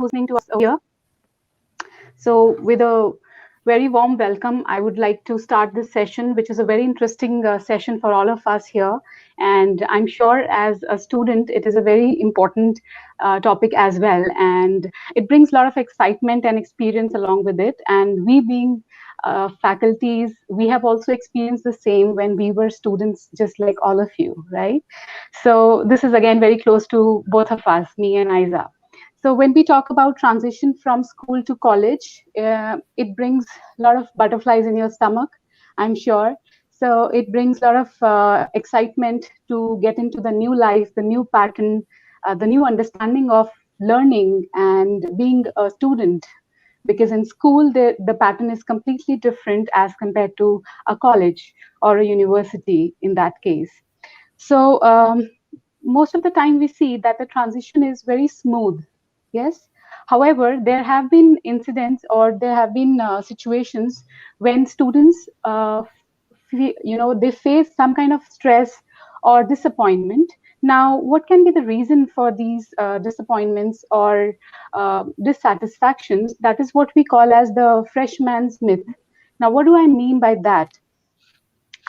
listening to us here. So, with a very warm welcome, I would like to start this session, which is a very interesting session for all of us here. And I'm sure as a student, it is a very important topic as well. And it brings a lot of excitement and experience along with it. And we being faculties, we have also experienced the same when we were students, just like all of you, right? So this is again very close to both of us, me and Aiza. So when we talk about transition from school to college, it brings a lot of butterflies in your stomach, I'm sure. So it brings a lot of excitement to get into the new life, the new pattern, the new understanding of learning and being a student. Because in school, the pattern is completely different as compared to a college or a university in that case. So most of the time we see that the transition is very smooth. Yes. However, there have been incidents or there have been situations when students, they face some kind of stress or disappointment. Now, what can be the reason for these disappointments or dissatisfactions? That is what we call as the freshman's myth. Now, what do I mean by that?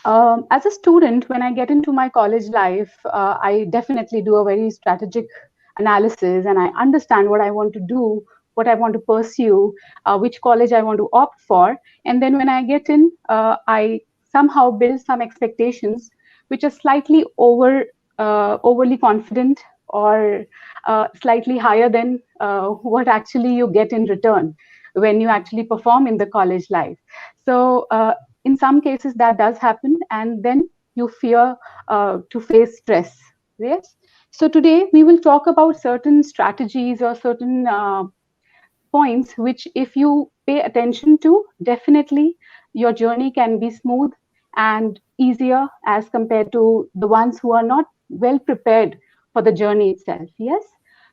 As a student, when I get into my college life, I definitely do a very strategic analysis and I understand what I want to do, what I want to pursue, which college I want to opt for. And then when I get in, I somehow build some expectations which are slightly overly confident or slightly higher than what actually you get in return when you actually perform in the college life. So in some cases that does happen, and then you fear to face stress. Yes. So today we will talk about certain strategies or certain points which, if you pay attention to, definitely your journey can be smooth and easier as compared to the ones who are not well prepared for the journey itself. Yes.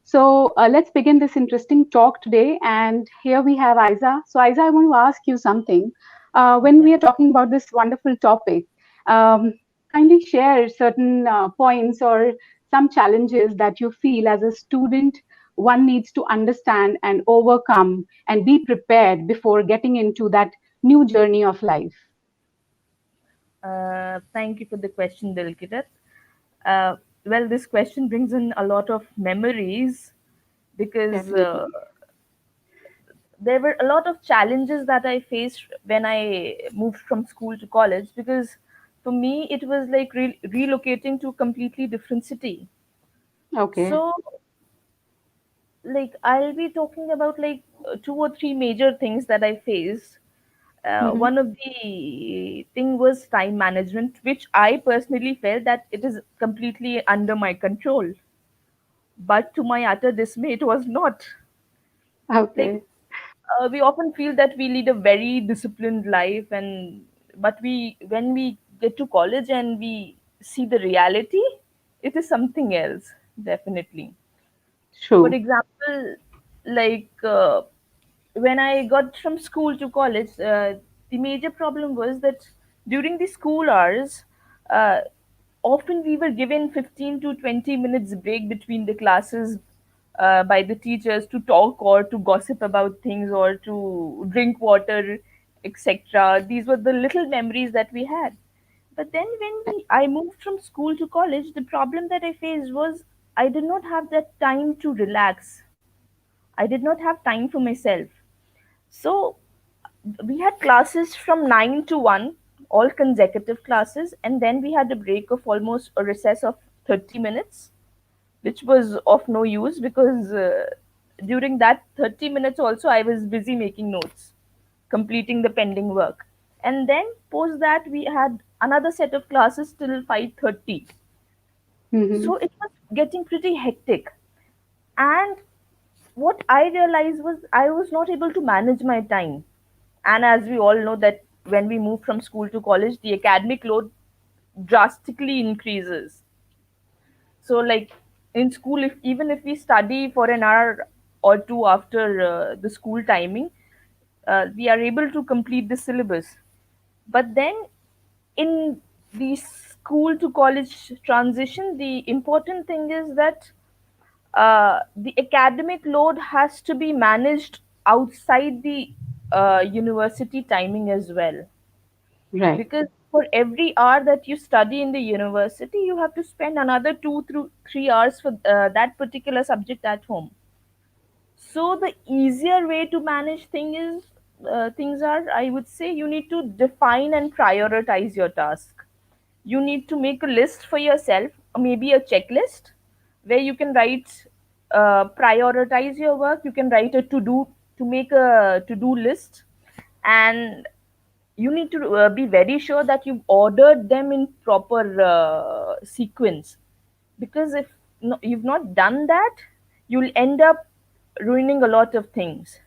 So let's begin this interesting talk today. And here we have Aiza. So Aiza, I want to ask you something. When we are talking about this wonderful topic, kindly share certain points or some challenges that you feel as a student one needs to understand and overcome and be prepared before getting into that new journey of life. Thank you for the question, Dilkirat. Well, this question brings in a lot of memories because Definitely. there were a lot of challenges that I faced when I moved from school to college. Because for me, it was like relocating to a completely different city. Okay. So, like, I'll be talking about like two or three major things that I faced. Mm-hmm. One of the thing was time management, which I personally felt that it is completely under my control. But to my utter dismay, it was not. Like, Okay. we often feel that we lead a very disciplined life, and but we when we get to college and we see the reality, it is something else, definitely. For True. example, like when I got from school to college, the major problem was that during the school hours, uh, often we were given 15 to 20 minutes break between the classes by the teachers to talk or to gossip about things or to drink water, etc. These were the little memories that we had. But then I moved from school to college, the problem that I faced was I did not have that time to relax. I did not have time for myself. So we had classes from 9 to 1, all consecutive classes, and then we had a break of almost a recess of 30 minutes, which was of no use because during that 30 minutes also I was busy making notes, completing the pending work. And then post that we had another set of classes till 5:30. Mm-hmm. So it was getting pretty hectic. And what I realized was I was not able to manage my time. And as we all know that when we move from school to college, the academic load drastically increases. So like in school, if even if we study for an hour or two after the school timing, we are able to complete the syllabus. But then in the school to college transition, the important thing is that the academic load has to be managed outside the university timing as well, Right. because for every hour that you study in the university, you have to spend another 2 through 3 hours for that particular subject at home. So the easier way to manage things are, I would say, you need to define and prioritize your task. You need to make a list for yourself, or maybe a checklist, where you can write, prioritize your work. You can write a to make a to do list, and you need to be very sure that you've ordered them in proper sequence, because if you've not done that, you'll end up ruining a lot of things.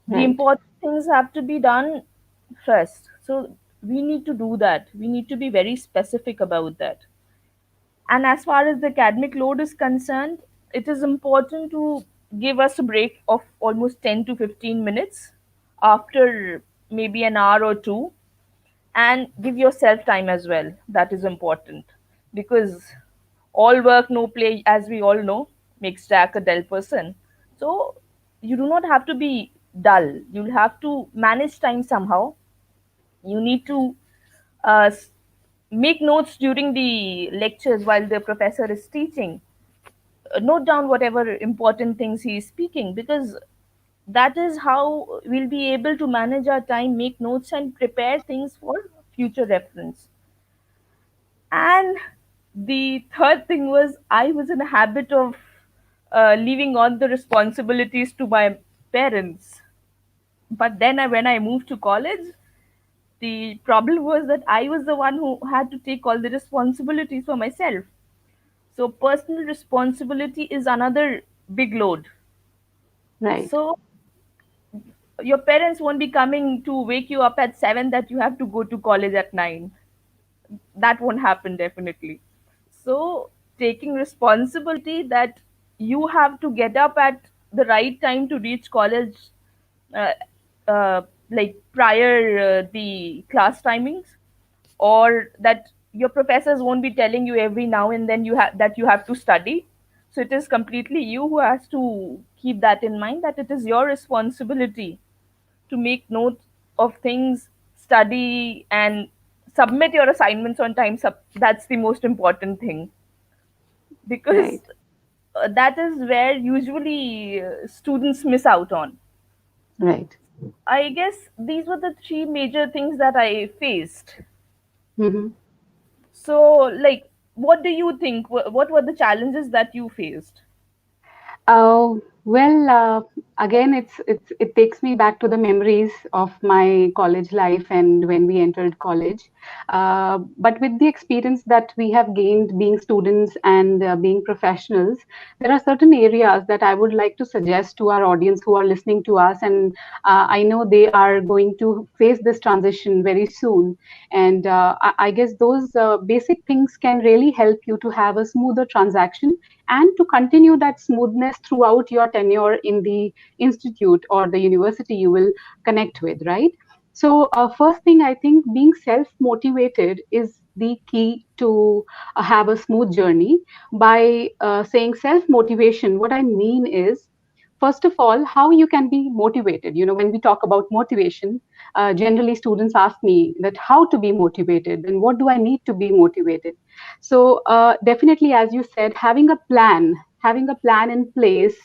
The Right. important things have to be done first, so we need to do that. We need to be very specific about that. And as far as the academic load is concerned, it is important to give us a break of almost 10 to 15 minutes after maybe an hour or two, and give yourself time as well. That is important, because all work no play, as we all know, makes Jack a dull person. So you do not have to be dull. You'll have to manage time somehow. You need to uh, s- make notes during the lectures while the professor is teaching. Note down whatever important things he is speaking, because that is how we'll be able to manage our time, make notes, and prepare things for future reference. And the third thing was, I was in a habit of leaving on the responsibilities to my parents. But then when I moved to college, the problem was that I was the one who had to take all the responsibilities for myself. So personal responsibility is another big load. Right. So your parents won't be coming to wake you up at 7 that you have to go to college at 9. That won't happen, definitely. So taking responsibility that you have to get up at the right time to reach college, uh, like prior the class timings, or that your professors won't be telling you every now and then that you have to study. So it is completely you who has to keep that in mind, that it is your responsibility to make note of things, study, and submit your assignments on time. That's the most important thing, because Right. that is where usually students miss out on. Right. I guess these were the three major things that I faced. Mm-hmm. So, like, what do you think? What were the challenges that you faced? Well, again, it takes me back to the memories of my college life and when we entered college. But with the experience that we have gained being students and being professionals, there are certain areas that I would like to suggest to our audience who are listening to us. And I know they are going to face this transition very soon. And I guess those basic things can really help you to have a smoother transaction and to continue that smoothness throughout your tenure in the institute or the university you will connect with, right? So, first thing, I think being self motivated is the key to have a smooth journey. By saying self motivation, what I mean is, first of all, how you can be motivated. You know, when we talk about motivation, generally students ask me that how to be motivated and what do I need to be motivated. So definitely, as you said, having a plan in place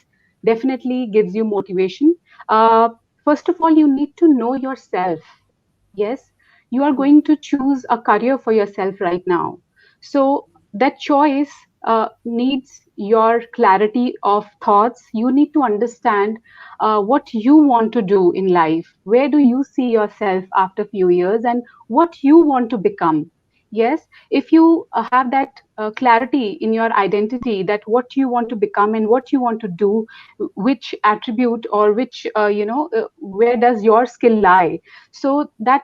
definitely gives you motivation. uh, First of all, you need to know yourself. Yes, you are going to choose a career for yourself right now. So that choice needs your clarity of thoughts. You need to understand what you want to do in life. Where do you see yourself after a few years and what you want to become? Yes, if you have that clarity in your identity, that what you want to become and what you want to do, which attribute or which where does your skill lie, so that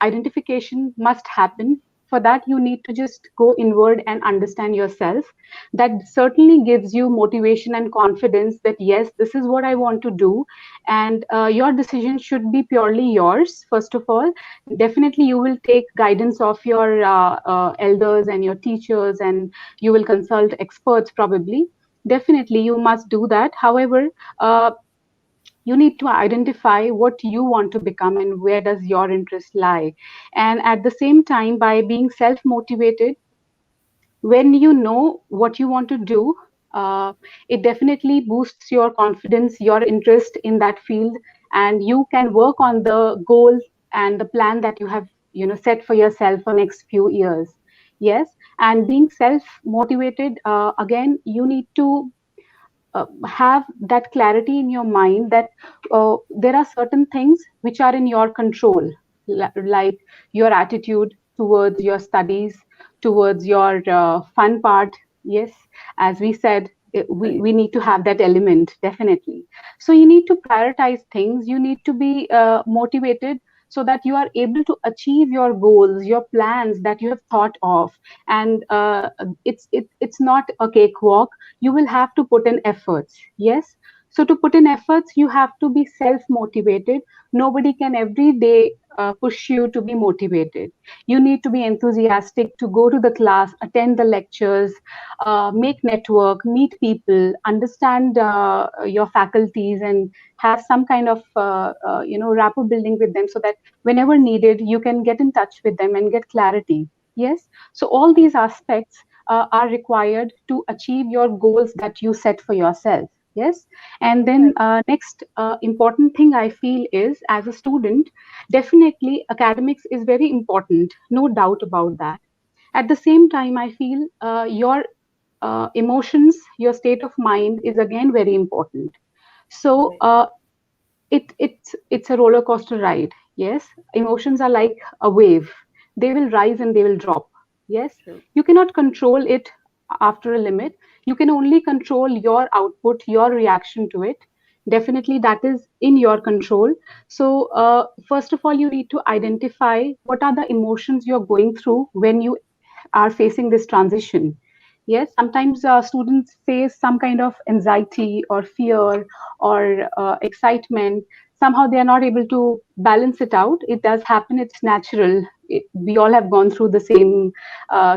identification must happen. For that, you need to just go inward and understand yourself. That certainly gives you motivation and confidence that yes, this is what I want to do. And your decision should be purely yours. First of all, definitely you will take guidance of your elders and your teachers, and you will consult experts probably. definitely you must do that. However, uh, you need to identify what you want to become and where does your interest lie. And at the same time, by being self motivated, when you know what you want to do, it definitely boosts your confidence, your interest in that field, and you can work on the goal and the plan that you have, set for yourself for next few years. Yes, and being self motivated, again, you need to have that clarity in your mind that there are certain things which are in your control, like your attitude towards your studies, towards your fun part. Yes, as we said, Right. we need to have that element, definitely. So you need to prioritize things, you need to be motivated so that you are able to achieve your goals, your plans that you have thought of. And it's not a cakewalk. You will have to put in efforts. Yes, so to put in efforts you have to be self motivated. Nobody can every day push you to be motivated. You need to be enthusiastic to go to the class, attend the lectures, make network, meet people, understand your faculties, and have some kind of rapport building with them, so that whenever needed you can get in touch with them and get clarity. Yes, so all these aspects are required to achieve your goals that you set for yourself. Yes, and then Right. next important thing I feel is, as a student, definitely academics is very important, no doubt about that. At the same time, I feel your emotions, your state of mind is again very important. So Right. it's a roller coaster ride. Yes, emotions are like a wave. They will rise and they will drop. Yes, True. you cannot control it after a limit. You can only control your output, your reaction to it. Definitely that is in your control. So first of all, you need to identify what are the emotions you're going through when you are facing this transition. Yes, sometimes students face some kind of anxiety or fear or excitement. Somehow they are not able to balance it out. It does happen, it's natural. We all have gone through the same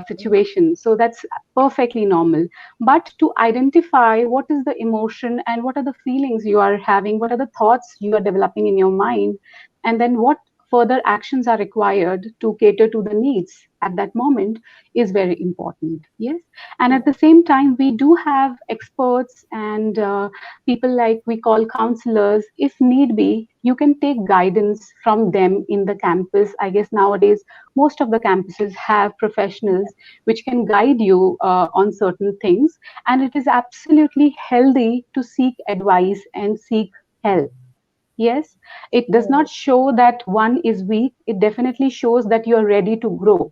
situation. So that's perfectly normal. But to identify what is the emotion and what are the feelings you are having, what are the thoughts you are developing in your mind, and then what further actions are required to cater to the needs at that moment is very important. Yes, and at True. the same time we do have experts and people like we call counselors. If need be, you can take guidance from them in the campus. I guess nowadays most of the campuses have professionals which can guide you on certain things, and it is absolutely healthy to seek advice and seek help. Yes, it does not Right. show that one is weak, it definitely shows that you are ready to grow.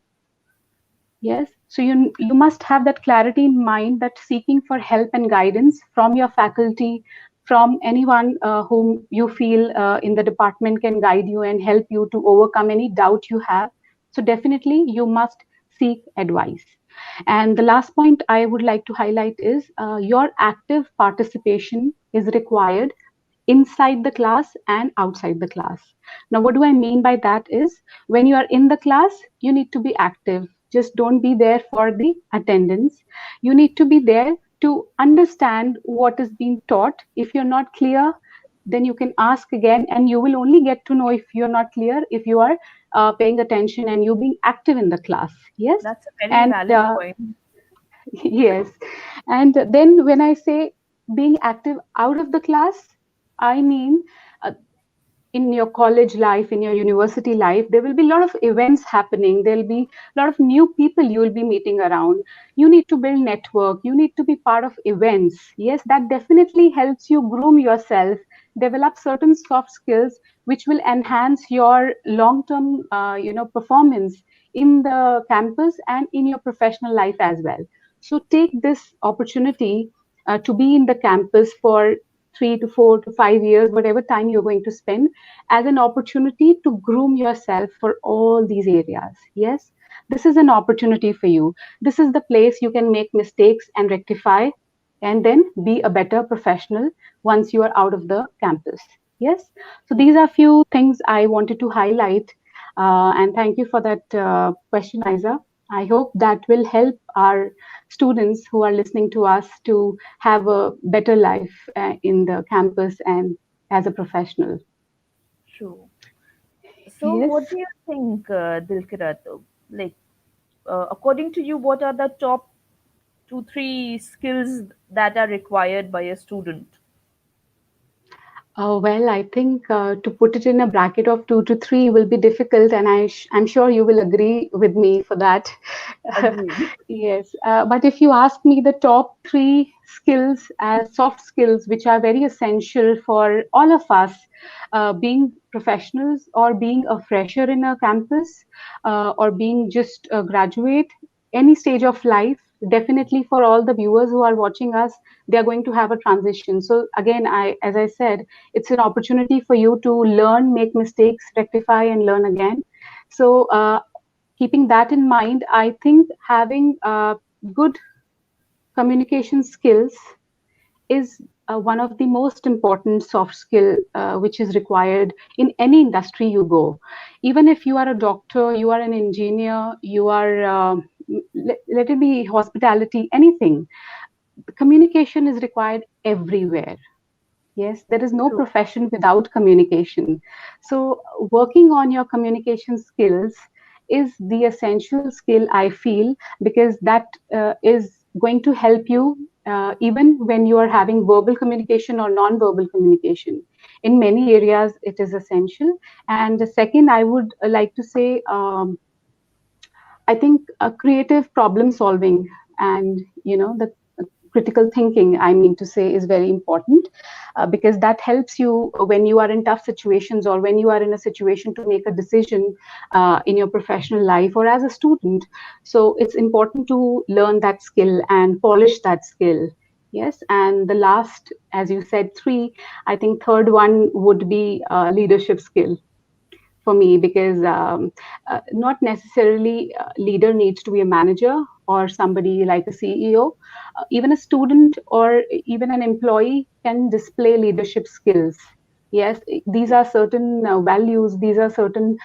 Yes, so you must have that clarity in mind that seeking for help and guidance from your faculty, from anyone whom you feel in the department can guide you and help you to overcome any doubt you have. So definitely you must seek advice. And the last point I would like to highlight is your active participation is required inside the class and outside the class. Now, what do I mean by that is, when you are in the class, you need to be active. Just don't be there for the attendance. You need to be there to understand what is being taught. If you're not clear, then you can ask again, and you will only get to know if you're not clear if you are paying attention and you being active in the class. Yes, That's a very and valid point. yes, and then when I say being active out of the class, I mean uh, in your college life, in your university life, there will be a lot of events happening. There'll be a lot of new people you will be meeting around. You need to build network. You need to be part of events. Yes, that definitely helps you groom yourself, develop certain soft skills, which will enhance your long-term, performance in the campus and in your professional life as well. So take this opportunity to be in the campus for 3 to 4 to 5 years, whatever time you're going to spend, as an opportunity to groom yourself for all these areas. Yes, this is an opportunity for you. This is the place you can make mistakes and rectify, and then be a better professional once you are out of the campus. Yes, so these True. are few things I wanted to highlight. And thank you for that question, Isa. I hope that will help our students who are listening to us to have a better life in the campus and as a professional. True. So, Yes. what do you think, Dilkirat? Like, according to you, what are the top two, three skills that are required by a student? Well, I think to put it in a bracket of 2 to 3 will be difficult, and I'm sure you will agree with me for that. Agreed. Yes, but if you ask me the top 3 skills as soft skills, which are very essential for all of us, being professionals or being a fresher in a campus, or being just a graduate, any stage of life, definitely for all the viewers who are watching us, they are going to have a transition. So again, as I said, it's an opportunity for you to learn, make mistakes, rectify, and learn again. So, keeping that in mind, I think having good communication skills is one of the most important soft skill which is required in any industry you go. Even if you are a doctor, you are an engineer, you are let it be hospitality, anything. Communication is required everywhere. Yes, there is no True. profession without communication. So, working on your communication skills is the essential skill, I feel, because that is going to help you even when you are having verbal communication or non-verbal communication. In many areas, it is essential. And the second, I would like to say, I think creative problem solving and the critical thinking, I mean to say, is very important because that helps you when you are in tough situations or when you are in a situation to make a decision in your professional life or as a student. So it's important to learn that skill and polish that skill. Yes, and the last, as you said, 3, I think third one would be leadership skill for me because not necessarily leader needs to be a manager or somebody like a CEO. Even a student or even an employee can display leadership skills. Yes, these are certain values, these are certain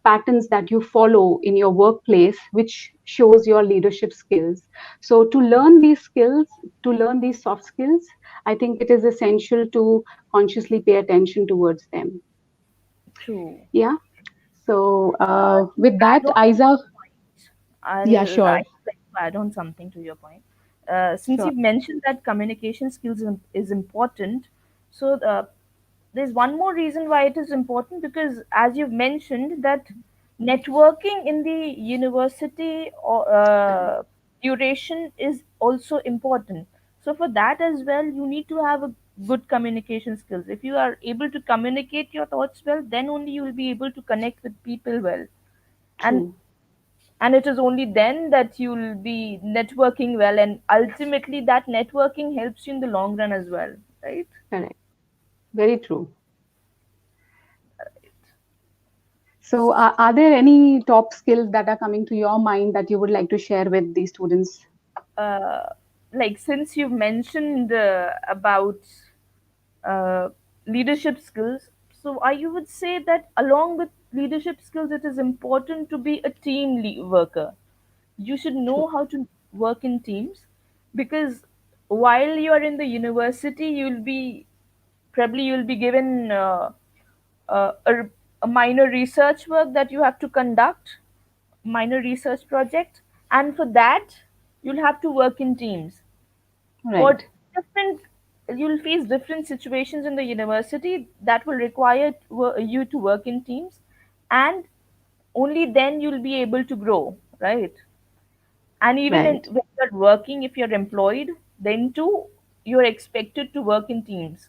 patterns that you follow in your workplace, which shows your leadership skills. So, to learn these skills, to learn these soft skills, I think it is essential to consciously pay attention towards them. True. Yeah. So To with that, add on to Aiza, your point, yeah, I'd sure, like to add on something to your point. Since sure, you've mentioned that communication skills is important, so there's one more reason why it is important because, as you've mentioned, that networking in the university or duration is also important. So for that as well, you need to have a good communication skills. If you are able to communicate your thoughts well, then only you will be able to connect with people well, and true, it is only then that you'll be networking well, and ultimately that networking helps you in the long run as well, right? correct, very true. So are there any top skills that are coming to your mind that you would like to share with the students? uh, like, since you've mentioned about uh, leadership skills, so I would say that along with leadership skills, it is important to be a worker. You should True, know how to work in teams, because while you are in the university, you'll be given uh, a, a minor research work that you have to conduct, minor research project, and for that you'll have to work in teams for right, different. You'll face different situations in the university that will require you to work in teams, and only then you'll be able to grow, right? And even right, when you're working, if you're employed, then too you're expected to work in teams.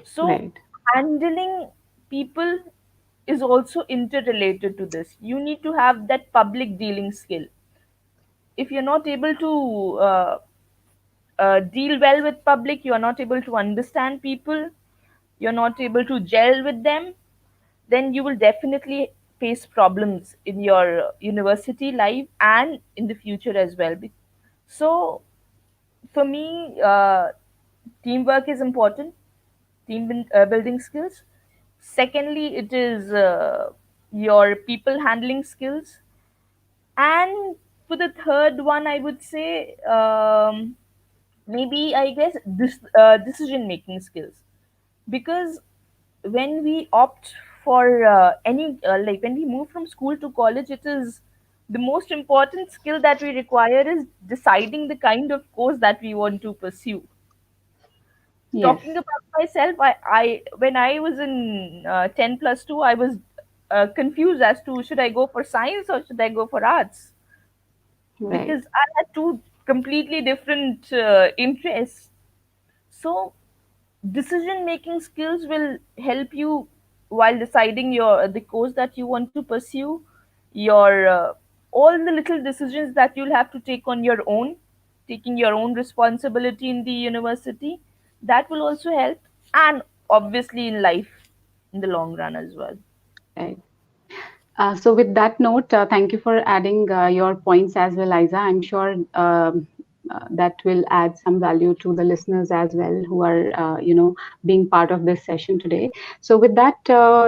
So right, handling people is also interrelated to this. You need to have that public dealing skill. If you're not able to deal well with public, you're not able to understand people, you're not able to gel with them, then you will definitely face problems in your university life and in the future as well. So for me, teamwork is important, building skills. Secondly, it is your people handling skills, and for the third one, I would say maybe, I guess, this decision making skills. Because when we opt for any like when we move from school to college, it is the most important skill that we require is deciding the kind of course that we want to pursue. Yes. Talking about myself, I when I was in 10 plus 2, I was confused as to should I go for science or should I go for arts, Right. because I had two completely different interests. So decision making skills will help you while deciding your the course that you want to pursue, your all the little decisions that you'll have to take on your own, taking your own responsibility in the university. That will also help, and obviously in life in the long run as well. Right. So with that note, thank you for adding your points as well, Aiza. I'm sure that will add some value to the listeners as well who are, being part of this session today. So with that,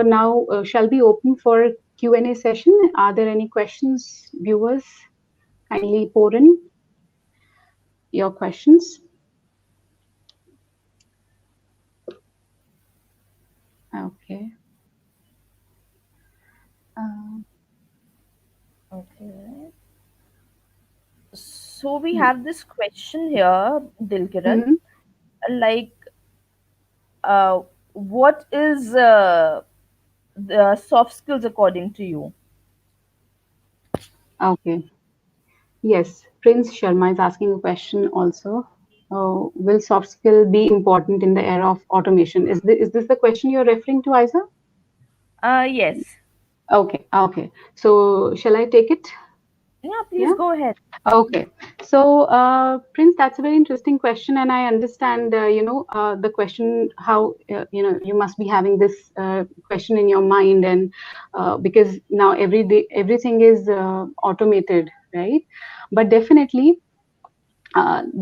now shall we open for Q&A session? Are there any questions, viewers? Kindly pour in your questions. Okay. Uh, Okay. So we have this question here, Dilkirat. mhm. Like, uh, what is the soft skills according to you? Okay. Yes, Prince Sharma is asking a question also. Will soft skill be important in the era of automation? Is this the question you're referring to, Isa? Yes. Okay, okay. So shall I take it? Yeah, please Yeah. go ahead. Okay. So, Prince, that's a very interesting question, and I understand, the question how you must be having this question in your mind, and because now every day everything is automated, right? But definitely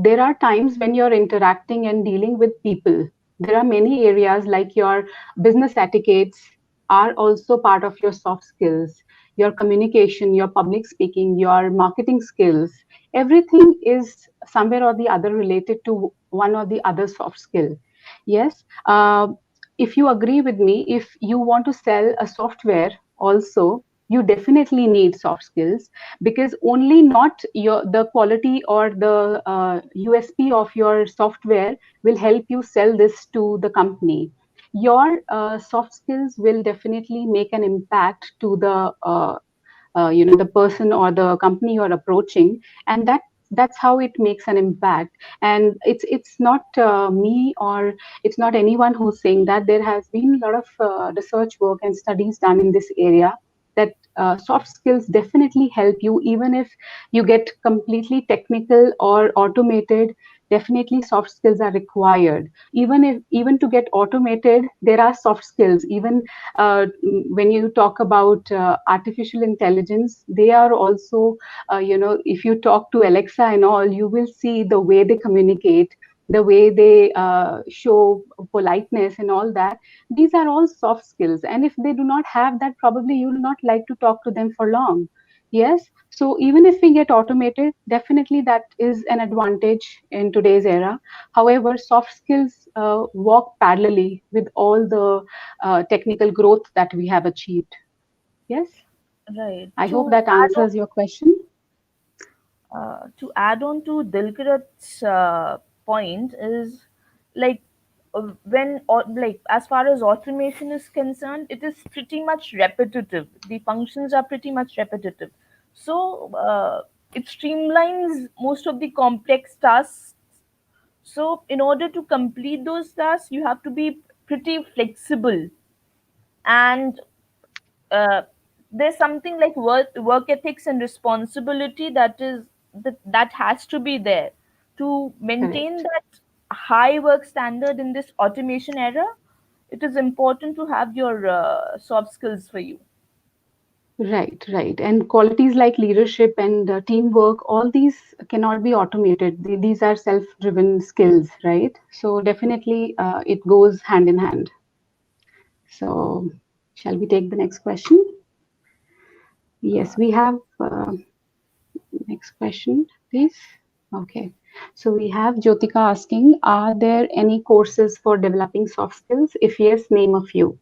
there are times when you're interacting and dealing with people. There are many areas like your business etiquettes are also part of your soft skills, your communication, your public speaking, your marketing skills. Everything is somewhere or the other related to one or the other soft skill. Yes. If you agree with me, if you want to sell a software also, you definitely need soft skills, because only not your the quality or the USP of your software will help you sell this to the company. Your soft skills will definitely make an impact to the person or the company you're approaching, and that's how it makes an impact. And it's not me, or it's not anyone who's saying that. There has been a lot of research work and studies done in this area, that soft skills definitely help you, even if you get completely technical or automated. Definitely soft skills are required. Even to get automated, there are soft skills. Even when you talk about artificial intelligence, they are also, if you talk to Alexa and all, you will see the way they communicate, the way they show politeness and all that. These are all soft skills. And if they do not have that, probably you will not like to talk to them for long. Yes. So even if we get automated, definitely that is an advantage in today's era. However, soft skills walk parallelly with all the technical growth that we have achieved. Yes, Right. I hope that answers your question. To add on to Dilkarat's point is, like, like, as far as automation is concerned, it is pretty much repetitive. The functions are pretty much repetitive. So it streamlines most of the complex tasks. So in order to complete those tasks, you have to be pretty flexible, and uh, there's something like work ethics and responsibility that has to be there to maintain Correct. that high work standard in this automation era. It is important to have your soft skills for you. Right, right. And qualities like leadership and teamwork, all these cannot be automated. These are self-driven skills, right? So definitely it goes hand in hand. So shall we take the next question? Yes, we have Next question, please. Okay. So we have Jyotika asking, are there any courses for developing soft skills? If yes, name a few.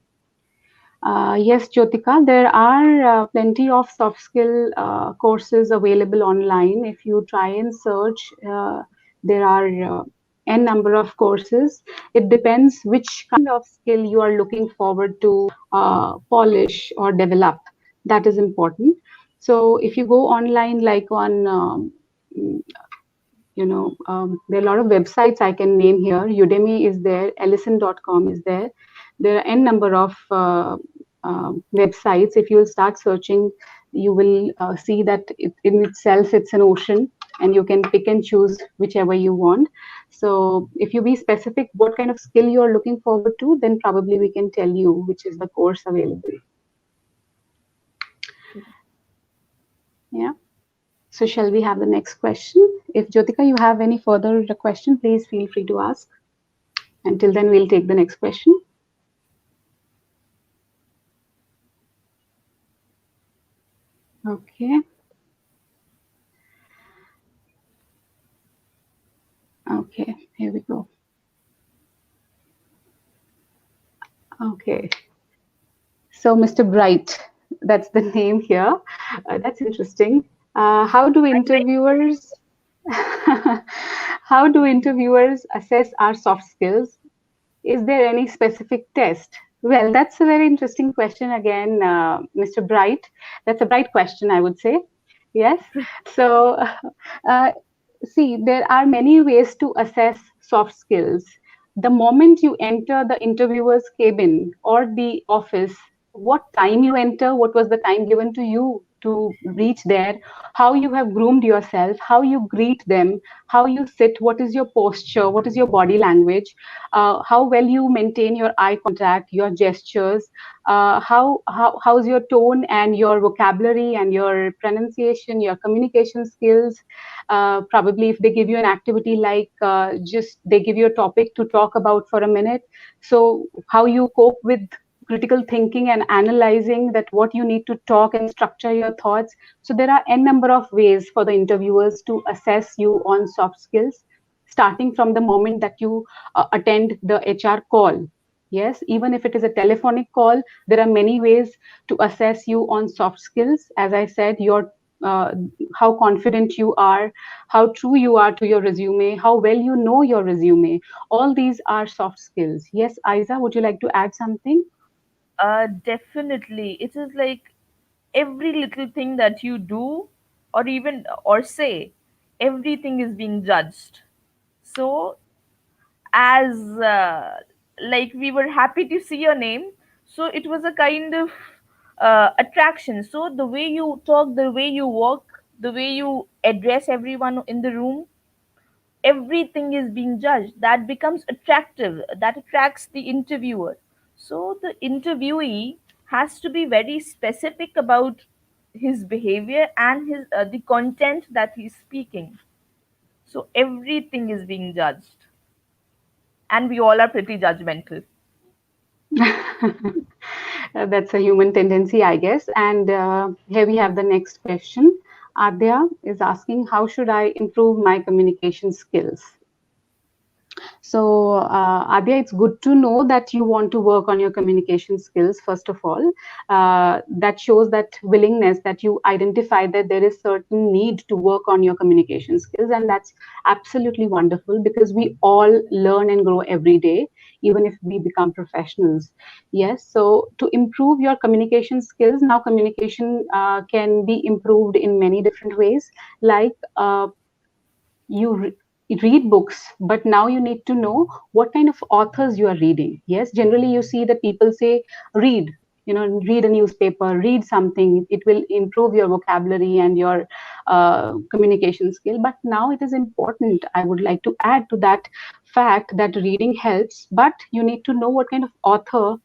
Yes, Jyotika, there are plenty of soft skill courses available online. If you try and search, there are n number of courses. It depends which kind of skill you are looking forward to polish or develop. That is important. So if you go online, like on there are a lot of websites I can name here. Udemy is there, ellison.com is there. There are n number of websites. If you start searching, you will see that in itself it's an ocean, and you can pick and choose whichever you want. So if you be specific what kind of skill you are looking forward to, then probably we can tell you which is the course available. Yeah. So shall we have the next question? If Jyotika, you have any further question, please feel free to ask. Until then, we'll take the next question. Okay. Okay, here we go. Okay. So Mr. Bright, that's the name here. That's interesting. How do interviewers assess our soft skills? Is there any specific test? Well, that's a very interesting question again, Mr. Bright. That's a bright question, I would say. Yes. So, see, there are many ways to assess soft skills. The moment you enter the interviewer's cabin or the office, what time you enter, what was the time given to you to reach there, how you have groomed yourself, how you greet them, how you sit, what is your posture, what is your body language, how well you maintain your eye contact, your gestures, how's your tone and your vocabulary and your pronunciation, your communication skills. Probably if they give you an activity like just they give you a topic to talk about for a minute, so how you cope with critical thinking and analyzing that what you need to talk and structure your thoughts. So there are n number of ways for the interviewers to assess you on soft skills, starting from the moment that you attend the HR call. Yes, even if it is a telephonic call, there are many ways to assess you on soft skills. As I said, your how confident you are, how true you are to your resume, how well you know your resume. All these are soft skills. Yes, Aiza, would you like to add something? Definitely. It is like every little thing that you do or even or say, everything is being judged. So as like we were happy to see your name, so it was a kind of attraction. So the way you talk, the way you walk, the way you address everyone in the room, everything is being judged. That becomes attractive, that attracts the interviewer. So the interviewee has to be very specific about his behavior and his the content that he's speaking. So everything is being judged, and we all are pretty judgmental. That's a human tendency, I guess. And here we have the next question. Adya is asking, how should I improve my communication skills? So, Adya, it's good to know that you want to work on your communication skills, first of all. That shows that willingness that you identify that there is certain need to work on your communication skills. And that's absolutely wonderful because we all learn and grow every day, even if we become professionals. Yes. So, to improve your communication skills, now communication can be improved in many different ways, like you read books, but now you need to know what kind of authors you are reading. Yes, generally you see that people say read, read a newspaper, read something, it will improve your vocabulary and your communication skill. But now it is important, I would like to add to that fact, that reading helps, but you need to know what kind of author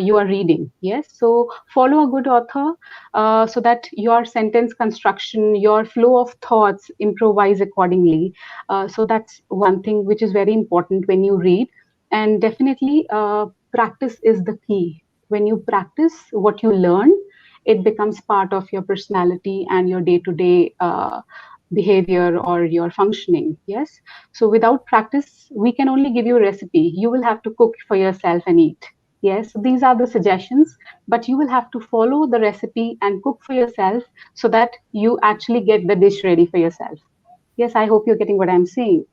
you are reading. Yes, so follow a good author, so that your sentence construction, your flow of thoughts improvise accordingly. So that's one thing which is very important when you read. And definitely, practice is the key. When you practice what you learn, it becomes part of your personality and your day-to-day behavior or your functioning. Yes. So without practice, we can only give you a recipe. You will have to cook for yourself and eat. Yes. So these are the suggestions, but you will have to follow the recipe and cook for yourself so that you actually get the dish ready for yourself. Yes. I hope you're getting what I'm saying.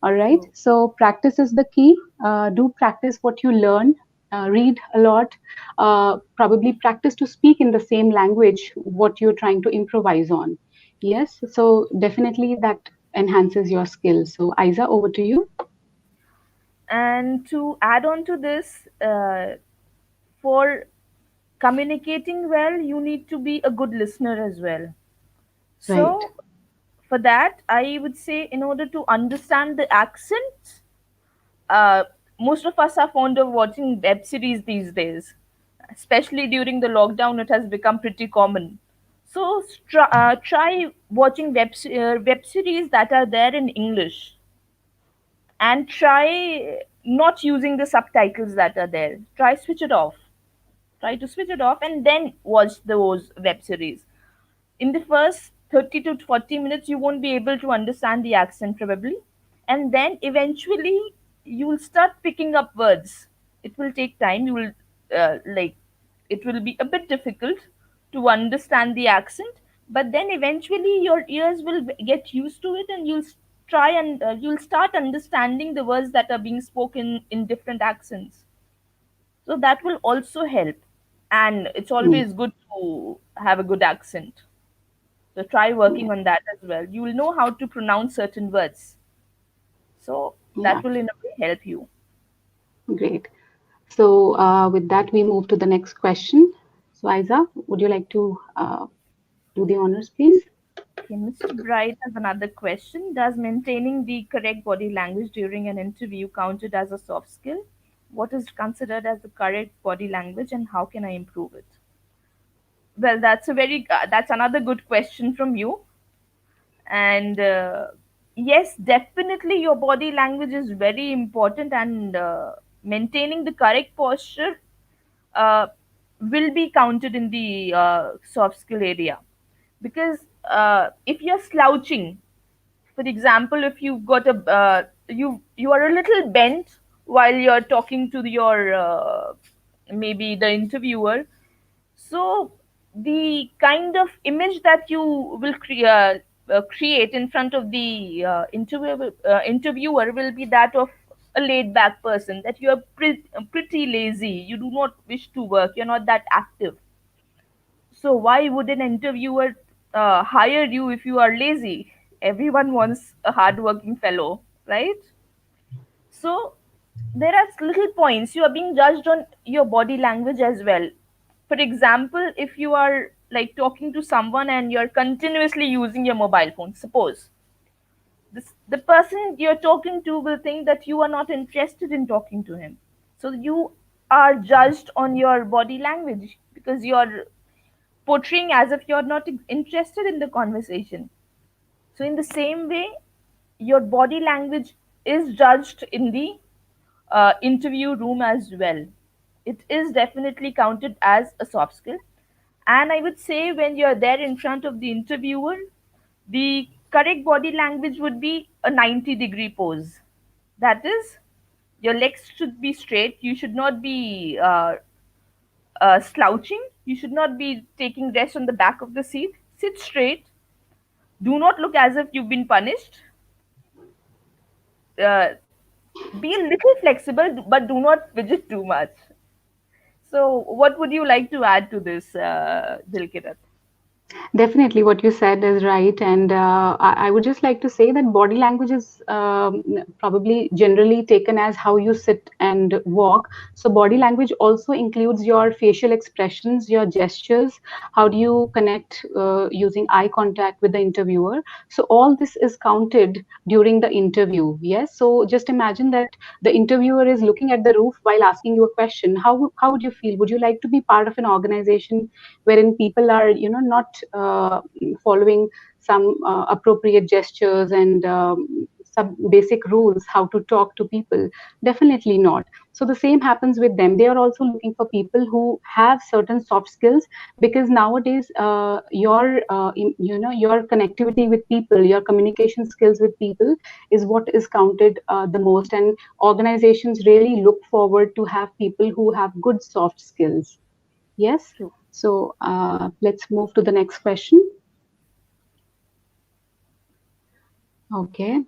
All right. True. So practice is the key. Do practice what you learn. Read a lot. Probably practice to speak in the same language what you're trying to improvise on. Yes. So definitely that enhances your skills. So Aiza, over to you. And to add on to this, for communicating well, you need to be a good listener as well. Right. So, for that, I would say, in order to understand the accent, uh, most of us are fond of watching web series these days. Especially during the lockdown, it has become pretty common. So, try watching web series that are there in English, and try not using the subtitles that are there. Try to switch it off and then watch those web series. In the first 30 to 40 minutes, you won't be able to understand the accent probably, and then eventually you will start picking up words. It will take time. You will like it will be a bit difficult to understand the accent, but then eventually your ears will get used to it, and try and you'll start understanding the words that are being spoken in different accents. So that will also help, and it's Mm, always good to have a good accent. So try yeah. working on that as well. You will know how to pronounce certain words. So Yeah. that will in a way help you. Great. So with that, we move to the next question. So Aiza, would you like to do the honors, please? Okay, Mr. Bright has another question. Does maintaining the correct body language during an interview counted as a soft skill? What is considered as the correct body language, and how can I improve it? Well, that's another good question from you. And yes, definitely your body language is very important, and maintaining the correct posture uh, will be counted in the soft skill area, because if you're slouching, for example, if you've got a you are a little bent while you're talking to your maybe the interviewer, so the kind of image that you will create in front of the interviewer will be that of a laid back person, that you are pretty lazy, you do not wish to work, you're not that active. So why would an interviewer hire you if you are lazy? Everyone wants a hardworking fellow, right? So there are little points. You are being judged on your body language as well. For example, if you are like talking to someone and you're continuously using your mobile phone, suppose the person you're talking to will think that you are not interested in talking to him. So you are judged on your body language because you're portraying as if you're not interested in the conversation. So, in the same way, your body language is judged in the interview room as well. It is definitely counted as a soft skill. And I would say when you're there in front of the interviewer, the correct body language would be a 90-degree pose. That is, your legs should be straight. You should not be slouching. You should not be taking rest on the back of the seat. Sit straight. Do not look as if you've been punished. Uh, be a little flexible, but do not fidget too much. So, what would you like to add to this, Dilkirat? Definitely, what you said is right, and I would just like to say that body language is probably generally taken as how you sit and walk. So, body language also includes your facial expressions, your gestures. How do you connect using eye contact with the interviewer? So, all this is counted during the interview. Yes. So, just imagine that the interviewer is looking at the roof while asking you a question. How would you feel? Would you like to be part of an organization wherein people are not following some appropriate gestures and some basic rules how to talk to people? Definitely not. So the same happens with them. They are also looking for people who have certain soft skills, because nowadays your connectivity with people, your communication skills with people is what is counted the most, and organizations really look forward to have people who have good soft skills. Yes. True. So let's move to the next question. Okay.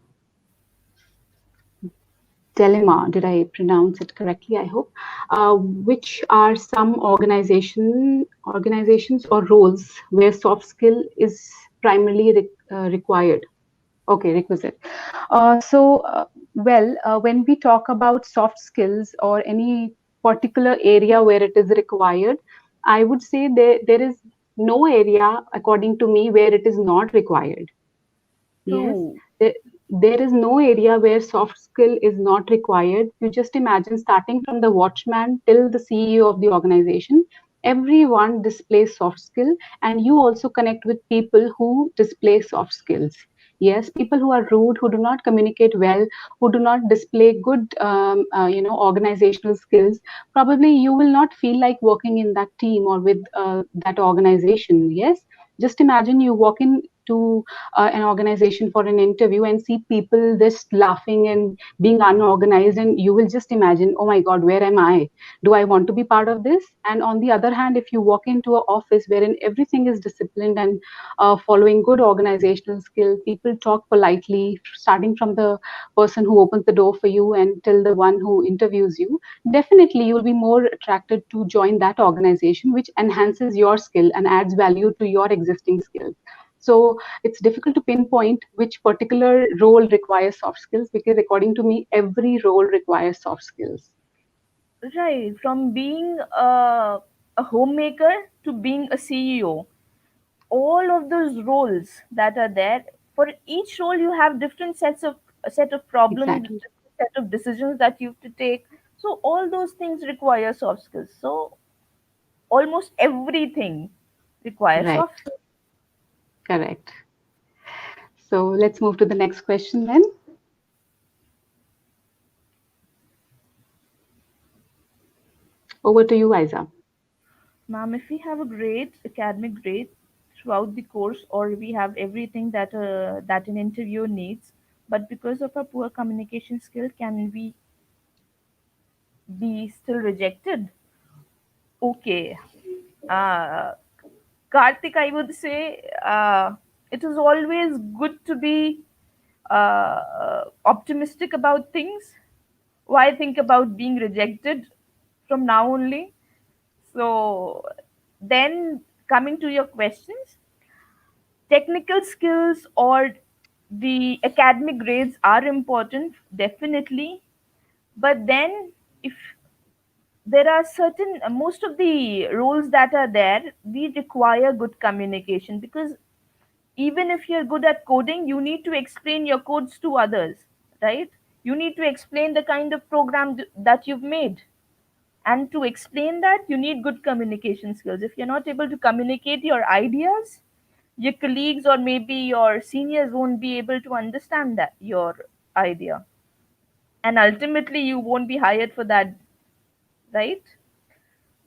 Dilemma, did I pronounce it correctly? I hope. Which are some organizations or roles where soft skill is primarily required? Okay, requisite. When we talk about soft skills or any particular area where it is required, I would say there is no area, according to me, where it is not required. Yes, True. there, there is no area where soft skill is not required. You just imagine, starting from the watchman till the CEO of the organization, everyone displays soft skill, and you also connect with people who display soft skills. Yes, people who are rude, who do not communicate well, who do not display good, organizational skills. Probably you will not feel like working in that team or with that organization. Yes, just imagine you walk in to an organization for an interview and see people just laughing and being unorganized, and you will just imagine, oh my god, where am I? Do I want to be part of this? And on the other hand, if you walk into an office wherein everything is disciplined and following good organizational skill, people talk politely, starting from the person who opens the door for you and till the one who interviews you, definitely you will be more attracted to join that organization, which enhances your skill and adds value to your existing skills. So it's difficult to pinpoint which particular role requires soft skills, because according to me, every role requires soft skills. Right. From being a homemaker to being a CEO, all of those roles that are there, for each role you have different sets of a set of problems, Exactly. different set of decisions that you have to take. So all those things require soft skills. So almost everything requires soft Correct. skills. Correct. So let's move to the next question then. Over to you, Aiza. Ma'am, if we have a great academic grade throughout the course, or we have everything that an interviewer needs, but because of a poor communication skill, can we be still rejected? Okay. Uh, Karthik, I would say it is always good to be optimistic about things. Why think about being rejected from now only? So, then coming to your questions, technical skills or the academic grades are important, definitely. But then, if there are certain most of the roles that are there, we require good communication, because even if you're good at coding, you need to explain your codes to others, right? You need to explain the kind of program that you've made, and to explain that you need good communication skills. If you're not able to communicate your ideas, your colleagues or maybe your seniors won't be able to understand that your idea, and ultimately you won't be hired for that, right?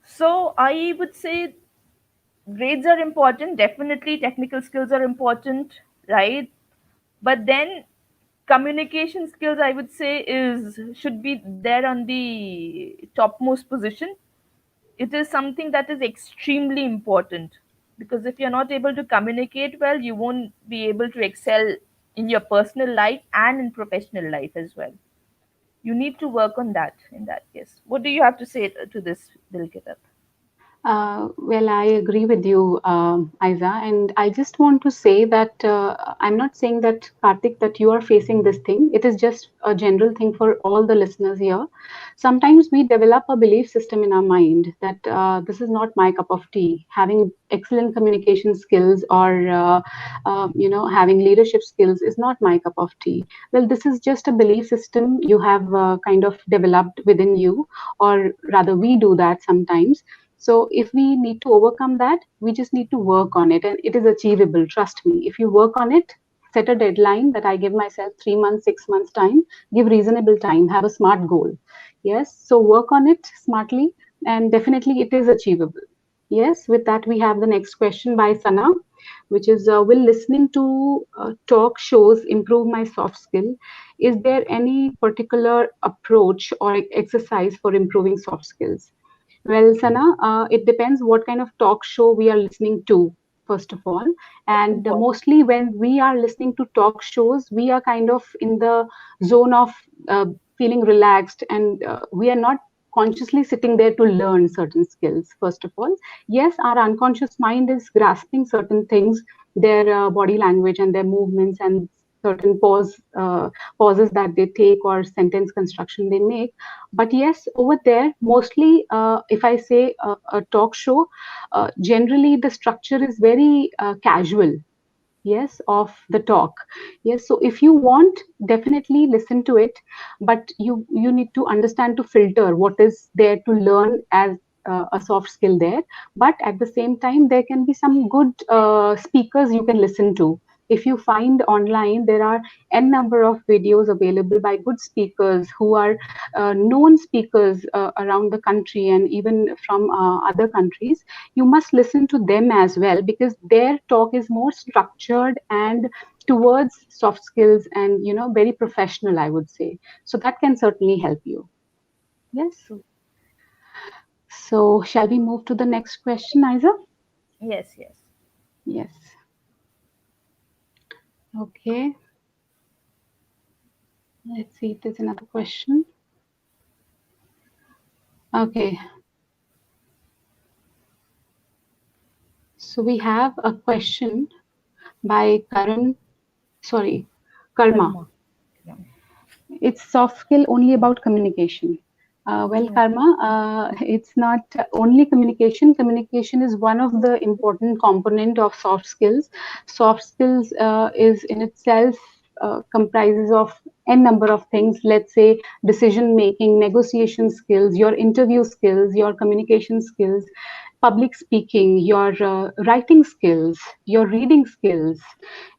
So I would say grades are important, definitely technical skills are important, right? But then communication skills, I would say, is should be there on the topmost position. It is something that is extremely important, because if you're not able to communicate well, you won't be able to excel in your personal life and in professional life as well. You need to work on that in that case. What do you have to say to this, Dilkirat? Well, I agree with you, Aiza, and I just want to say that I'm not saying that, Karthik, that you are facing this thing. It is just a general thing for all the listeners here. Sometimes we develop a belief system in our mind that this is not my cup of tea. Having excellent communication skills or having leadership skills is not my cup of tea. Well, this is just a belief system you have kind of developed within you, or rather, we do that sometimes. So if we need to overcome that, we just need to work on it, and it is achievable. Trust me. If you work on it, set a deadline that I give myself 3 months, 6 months time, give reasonable time, have a smart goal. Yes, so work on it smartly, and definitely it is achievable. Yes, with that, we have the next question by Sana, which is, will listening to talk shows improve my soft skill? Is there any particular approach or exercise for improving soft skills? Well, Sana, it depends what kind of talk show we are listening to, first of all. And What? mostly when we are listening to talk shows, we are kind of in the zone of feeling relaxed, and we are not consciously sitting there to learn certain skills, first of all. Yes, our unconscious mind is grasping certain things, their body language and their movements and certain pauses that they take or sentence construction they make. But yes, over there, mostly, if I say a talk show, generally the structure is very casual. Yes, of the talk. Yes, so if you want, definitely listen to it, but you need to understand to filter what is there to learn as a soft skill there. But at the same time, there can be some good speakers you can listen to. If you find online, there are n number of videos available by good speakers who are known speakers around the country and even from other countries. You must listen to them as well, because their talk is more structured and towards soft skills and very professional, I would say. So that can certainly help you. Yes. True. So shall we move to the next question, Isa? Yes, yes. Yes. Okay, let's see if there's another question. Okay, so we have a question by Karan, sorry, Karma. Karma. Yeah. It's soft skill only about communication. Well, No. Karma, it's not only communication. Communication is one of the important component of soft skills. Soft skills is in itself comprises of n number of things. Let's say decision making, negotiation skills, your interview skills, your communication skills, public speaking, your writing skills, your reading skills,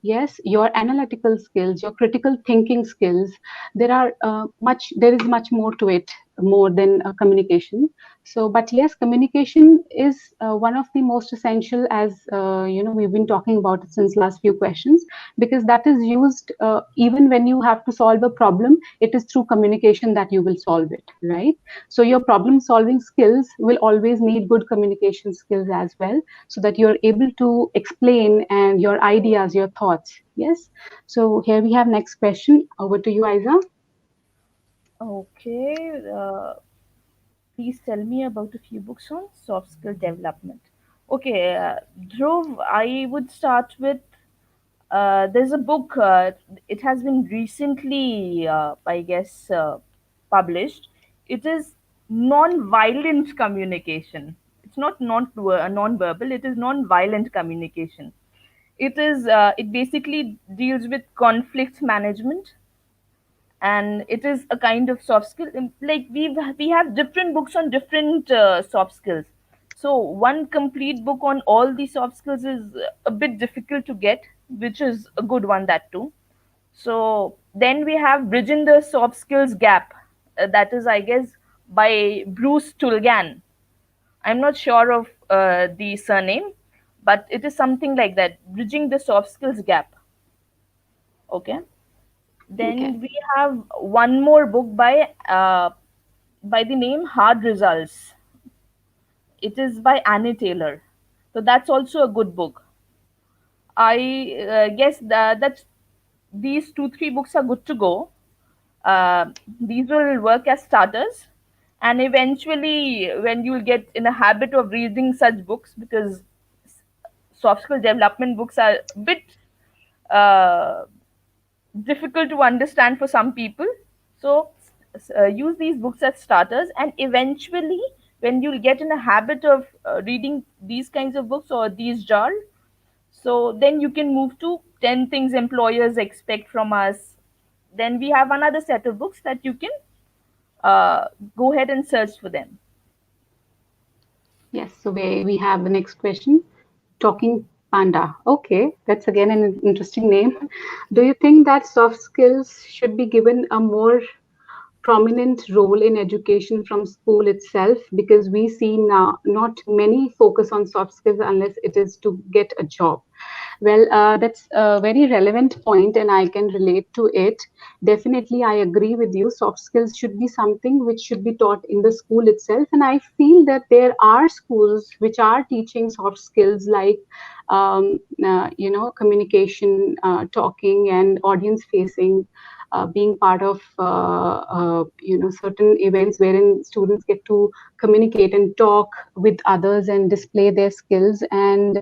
yes, your analytical skills, your critical thinking skills. There is much more to it, more than communication. So, but yes, communication is one of the most essential, as we've been talking about it since last few questions, because that is used even when you have to solve a problem. It is through communication that you will solve it, right? So your problem solving skills will always need good communication skills as well, so that you're able to explain and your ideas, your thoughts. Yes. So here we have next question. Over to you, Aiza. Okay. Please tell me about a few books on soft skill development. Okay, Dhruv, I would start with there's a book, it has been recently, I guess, published. It is non-violent communication. It's not non-verbal, it is non-violent communication. It basically deals with conflict management, and it is a kind of soft skill. Like we have different books on different soft skills. So one complete book on all the soft skills is a bit difficult to get, which is a good one, that too. So then we have Bridging the Soft Skills Gap. That is, I guess, by Bruce Tulgan. I'm not sure of the surname, but it is something like that, Bridging the Soft Skills Gap. Okay. Okay. Then we have one more book by the name Hard Results. It is by Annie Taylor. So that's also a good book. I guess that these two, three books are good to go. Uh, these will work as starters. And eventually, when you'll get in a habit of reading such books, because soft skill development books are a bit uh, difficult to understand for some people. So use these books as starters, and eventually, when you'll get in a habit of reading these kinds of books or these jar, so then you can move to 10 things employers expect from us. Then we have another set of books that you can uh, go ahead and search for them. Yes. So we have the next question. Talking Panda. Okay, that's again an interesting name. Do you think that soft skills should be given a more prominent role in education from school itself? Because we see now not many focus on soft skills unless it is to get a job. Well, that's a very relevant point, and I can relate to it. Definitely, I agree with you. Soft skills should be something which should be taught in the school itself. And I feel that there are schools which are teaching soft skills like, communication, talking, and audience facing. Being part of certain events wherein students get to communicate and talk with others and display their skills. And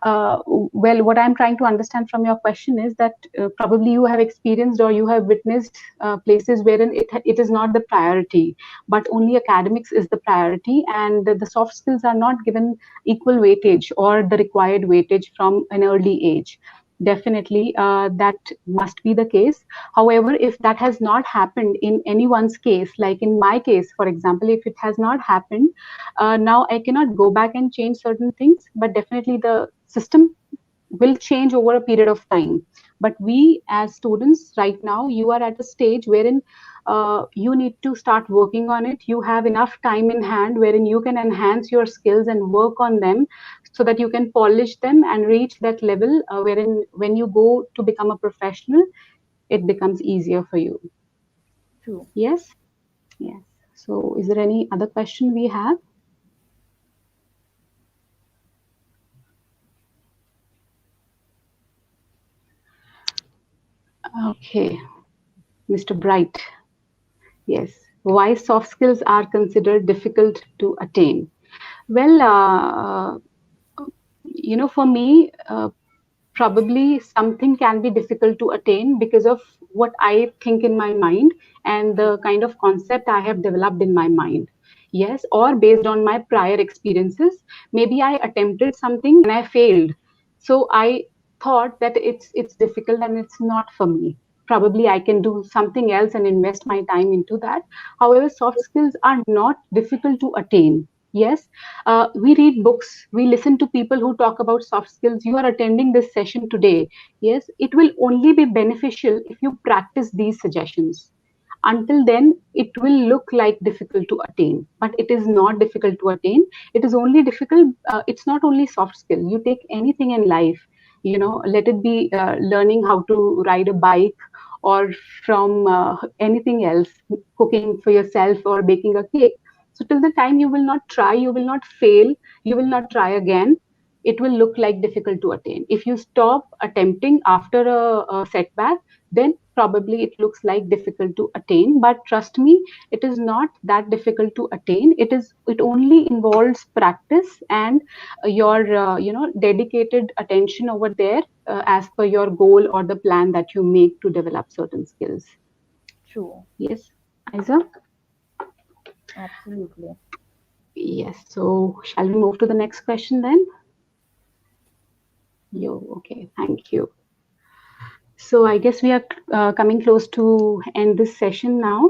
well, what I'm trying to understand from your question is that probably you have experienced or you have witnessed places wherein it is not the priority, but only academics is the priority, and the soft skills are not given equal weightage or the required weightage from an early age. Definitely, that must be the case. However, if that has not happened in anyone's case, like in my case, for example, if it has not happened, now I cannot go back and change certain things, but definitely the system will change over a period of time. But we as students right now, you are at a stage wherein you need to start working on it. You have enough time in hand wherein you can enhance your skills and work on them so that you can polish them and reach that level wherein when you go to become a professional, it becomes easier for you. True. Yes. Yes. So is there any other question we have? Okay, Mr. Bright. Yes. Why soft skills are considered difficult to attain? Well, for me, probably something can be difficult to attain because of what I think in my mind and True. the kind of concept I have developed in my mind. Yes, or based on my prior experiences. Maybe I attempted something and I failed. So I thought that it's difficult and it's not for me. Probably I can do something else and invest my time into that. However, soft skills are not difficult to attain. Yes, we read books, we listen to people who talk about soft skills. You are attending this session today. Yes, it will only be beneficial if you practice these suggestions. Until then, it will look like difficult to attain, but it is not difficult to attain. It is only difficult. It's not only soft skill. You take anything in life, let it be learning how to ride a bike or from anything else, cooking for yourself or baking a cake. So till the time you will not try, you will not fail, you will not try again, it will look like difficult to attain. If you stop attempting after a setback, then probably it looks like difficult to attain. But trust me, it is not that difficult to attain. It only involves practice and your dedicated attention over there as per your goal or the plan that you make to develop certain skills. True. Yes, Isa? Absolutely. Yes. So shall we move to the next question then? Okay, thank you. So I guess we are coming close to end this session now.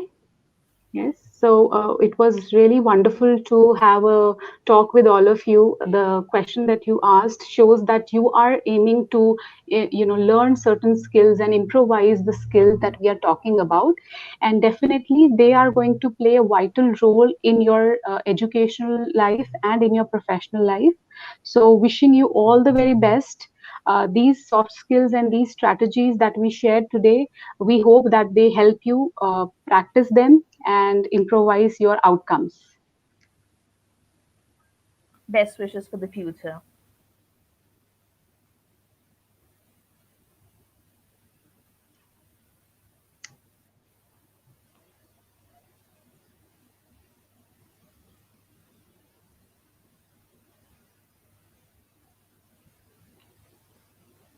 Yes. So it was really wonderful to have a talk with all of you. The question that you asked shows that you are aiming to, learn certain skills and improvise the skills that we are talking about. And definitely they are going to play a vital role in your educational life and in your professional life. So wishing you all the very best. These soft skills and these strategies that we shared today, we hope that they help you practice them and improvise your outcomes. Best wishes for the future.